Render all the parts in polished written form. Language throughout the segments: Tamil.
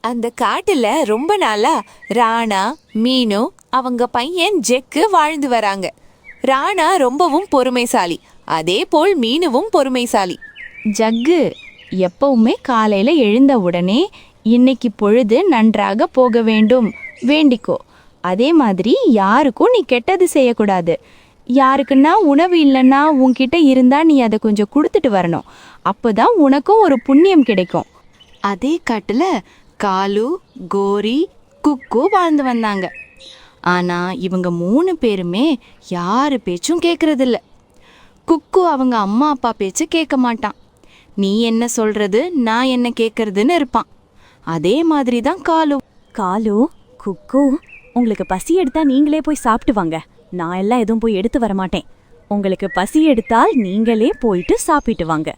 அந்த காட்டுல ரொம்ப நாளா ராணா, மீனு, அவங்க பையன் ஜெக்கு வாழ்ந்து வராங்க. ராணா ரொம்பவும் பொறுமைசாலி, அதே போல் மீனுவும் பொறுமைசாலி. ஜக்கு, எப்பவுமே காலையில எழுந்த உடனே இன்னைக்கு பொழுது நன்றாக போக வேண்டும் வேண்டிக்கோ. அதே மாதிரி யாருக்கும் நீ கெட்டது செய்யக்கூடாது. யாருக்குன்னா உணவு இல்லைன்னா உன்கிட்ட இருந்தா நீ அதை கொஞ்சம் கொடுத்துட்டு வரணும். அப்போதான் உனக்கும் ஒரு புண்ணியம் கிடைக்கும். அதே காட்டுல காலு, கோரி, குக்கு வாழ்ந்து வந்தாங்க. ஆனா இவங்க 3 பேருமே யாரு பேச்சும் கேட்கறதில்ல. குக்கு அவங்க அம்மா அப்பா பேச்சு கேட்க மாட்டான். நீ என்ன சொல்றது, நான் என்ன கேட்கறதுன்னு இருப்பான். அதே மாதிரி தான் காலு. காலு, குக்கு, உங்களுக்கு பசி எடுத்தா நீங்களே போய் சாப்பிட்டு வாங்க. நான் எல்லாம் எதுவும் போய் எடுத்து வரமாட்டேன். உங்களுக்கு பசி எடுத்தால் நீங்களே போயிட்டு சாப்பிட்டு வாங்க.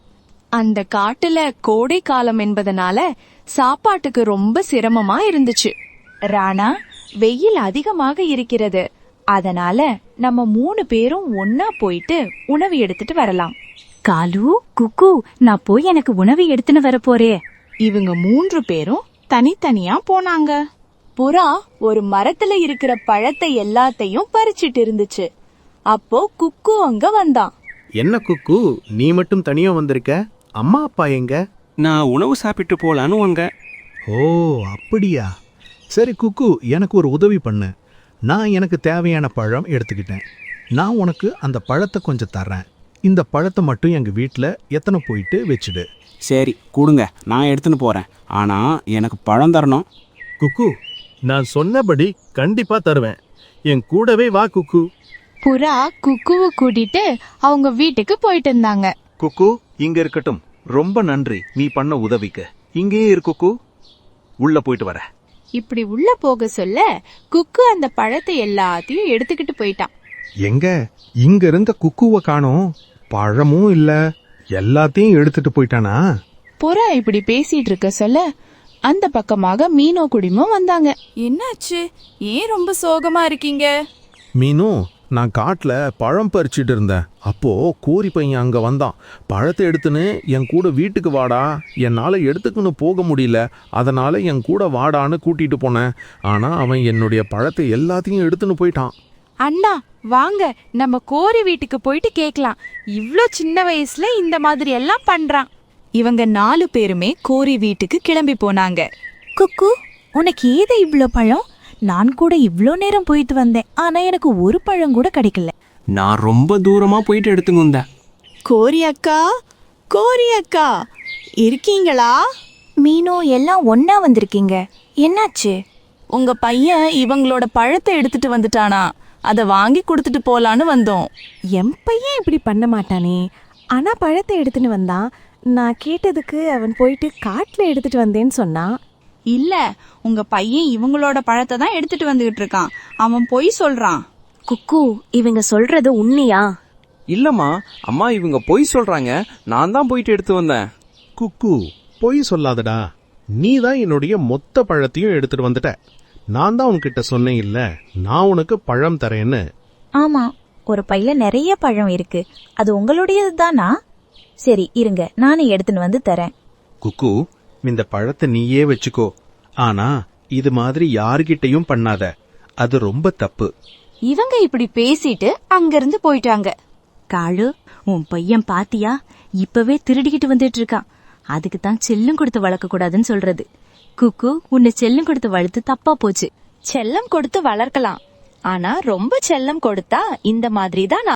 அந்த காட்டுல கோடை காலம் என்பதனால சாப்பாட்டுக்கு ரொம்ப சிரமமா இருந்துச்சு. ராணா, வெயில் அதிகமாக இருக்கிறது, அதனால நம்ம 3 பேரும் ஒன்னா போயிட்டு உணவு எடுத்துட்டு வரலாம். காலு, குக்கு, நான் போய் எனக்கு உணவு எடுத்துன்னு வர போறே. இவங்க 3 பேரும் தனித்தனியா போனாங்க. புறா ஒரு மரத்துல இருக்கிற பழத்தை எல்லாத்தையும் பறிச்சிட்டு இருந்துச்சு. அப்போ குக்கு அங்க வந்தான். என்ன குக்கு, நீ மட்டும் தனியா வந்திருக்க? அம்மா அப்பா எங்க? நான் உணவு சாப்பிட்டு போலான்னு வாங்க. ஓ அப்படியா? சரி குக்கு, எனக்கு ஒரு உதவி பண்ணு. நான் எனக்கு தேவையான பழம் எடுத்துக்கிட்டேன். நான் உனக்கு அந்த பழத்தை கொஞ்சம் தர்றேன். இந்த பழத்தை மட்டும் எங்கள் வீட்டில் எத்தனை போயிட்டு வச்சுடு. சரி கொடுங்க, நான் எடுத்துன்னு போறேன். ஆனா எனக்கு பழம் தரணும். குக்கு, நான் சொன்னபடி கண்டிப்பா தருவேன். என் கூடவே வா குக்கு. புறா குக்குவை கூட்டிட்டு அவங்க வீட்டுக்கு போயிட்டு இருந்தாங்க. குக்கு, இங்க இருக்கட்டும். ரொம்ப நன்றி நீ பண்ண உதவிக்கு. இங்கேயே இரு குக்கு, உள்ள போயிட்டு வர. இப்படி உள்ள போக சொல்ல குக்கு அந்த பழத்தை எல்லாத்தையும் எடுத்துக்கிட்டு போயிட்டான். எங்க இங்க இருந்த குக்குவை காணோம். பழமும் இல்ல, எல்லாத்தையும் எடுத்துட்டு போயிட்டானா? புறா இப்படி பேசிட்டு இருக்க சொல்ல அந்த பக்கமாக மீனோ குடிமும் வந்தாங்க. என்னாச்சு? ஏன் ரொம்ப சோகமா இருக்கீங்க? மீனு, நான் காட்டில் பழம் பறிச்சிட்டு இருந்தேன். அப்போ கூரி பையன் அங்கே வந்தான். பழத்தை எடுத்துன்னு என் கூட வீட்டுக்கு வாடா, என்னால் எடுத்துக்குன்னு போக முடியல, அதனால என் கூட வாடான்னு கூட்டிட்டு போனேன். ஆனால் அவன் என்னுடைய பழத்தை எல்லாத்தையும் எடுத்துன்னு போயிட்டான். அண்ணா வாங்க, நம்ம கோரி வீட்டுக்கு போயிட்டு கேட்கலாம். இவ்ளோ சின்ன வயசுல இந்த மாதிரி எல்லாம் பண்றான். இவங்க 4 பேருமே கோரி வீட்டுக்கு கிளம்பி போனாங்க. குக்கு, உனக்கு ஏது இவ்ளோ பழம்? நான் கூட இவ்ளோ நேரம் போயிட்டு வந்தேன், ஆனா எனக்கு ஒரு பழம் கூட கிடைக்கல. நான் ரொம்ப தூரமா போயிட்டு எடுத்துங்க வந்தேன். கோரி அக்கா, கோரி அக்கா இருக்கீங்களா? மீனோ, எல்லாம் ஒன்னா வந்திருக்கீங்க. என்னாச்சு? உங்க பையன் இவங்களோட பழத்தை எடுத்துட்டு வந்துட்டானா, அதை வாங்கி கொடுத்துட்டு போலான்னு வந்தோம். என் பையன் இப்படி பண்ண மாட்டானே. ஆனா பழத்தை எடுத்துன்னு வந்தான். நான் கேட்டதுக்கு அவன் போயிட்டு காட்டுல எடுத்துட்டு வந்தேன்னு சொன்னான். இல்ல, உங்க பையன் இவங்களோட பழத்தை தான் எடுத்துட்டு வந்துகிட்டு இருக்கான். அவன் பொய் சொல்றான். குக்கு, இவங்க சொல்றது உண்மையா? இல்லம்மா, அம்மா இவங்க பொய் சொல்றாங்க. நான் தான் போயிட்டு எடுத்து வந்தேன். குக்கு, பொய் சொல்லாதடா. நீ தான் என்னுடைய மொத்த பழத்தையும் எடுத்துட்டு வந்துட்ட. நான் தான் உன்கிட்ட சொன்னேன் இல்ல, நான் உனக்கு பழம் தரேன்னு. ஆமா, ஒரு பையில நிறைய பழம் இருக்கு. அது உங்களுடையது தானா? சரி இருங்க, நானே எடுத்துன்னு வந்து தரேன். குக்கு, இந்த பழத்தை நீயே வச்சுக்கோ. ஆனா இது மாதிரி யாருகிட்டையும் பண்ணாத, அது ரொம்ப தப்பு. இவங்க இப்படி பேசிட்டு அங்கிருந்து போயிட்டாங்க. காளு, உன் பையன் பாத்தியா? இப்பவே திருடிக்கிட்டு வந்துட்டு இருக்கான். அதுக்கு தான் செல்லம் கொடுத்து வளர்க்க கூடாதுன்னு சொல்றது. குக்கு, உன்னை செல்லம் கொடுத்து வளர்த்து தப்பா போச்சு. செல்லம் கொடுத்து வளர்க்கலாம், ஆனா ரொம்ப செல்லம் கொடுத்தா இந்த மாதிரி தான்